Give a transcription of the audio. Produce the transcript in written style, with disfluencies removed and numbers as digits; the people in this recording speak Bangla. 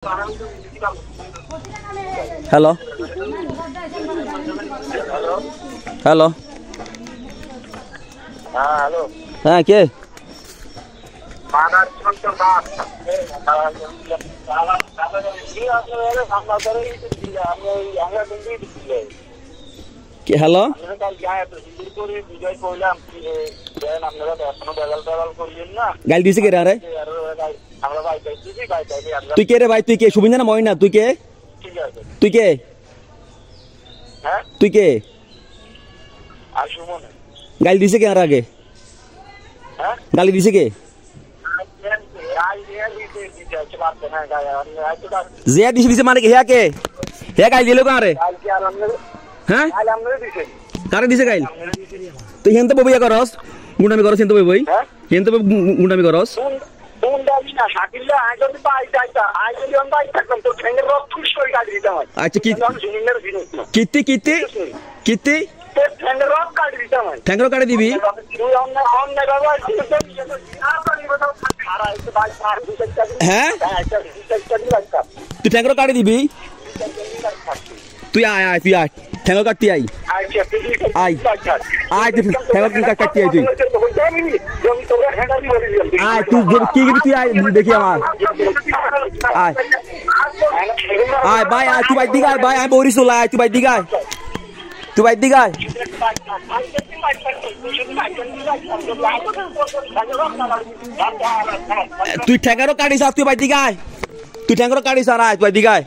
हेलो हेलो हेलो हाँ के हेलो गाल दिसे के रे তুই কে রে ভাই তুই কে শুভিন না মইনা তুই কে তুই কে তুই কে গাল দিছে কে আর আগে গালি দিছে কে জিয়া দিছে দিছে মানে হে কে হে গাল দিলো কারে হ্যাঁ কারে দিছে গাল তুই হেনতে ববিয়া করস গুন্ডামি করস হেনতে বই হেনতে গুন্ডামি করস अच्छा किती किती किती ठेंगरो काढे दिबी हैं तू ठेंगरो काढे दिबी तू आय आय तू आय ठेंगरो काटती आई आई आय तू ठेंगरो काटती आई तू आय तू की तू आय देखी আমার आय आय बाय आय तू বাইদি গায় बाय आय बोरी सोला आय तू বাইদি গায় तू বাইদি গায় তুই ঠেঙ্গারো কাটিস তুই বাইদি গায় তুই ঠেঙ্গারো কাটিস আর আয় তুই বাইদি গায়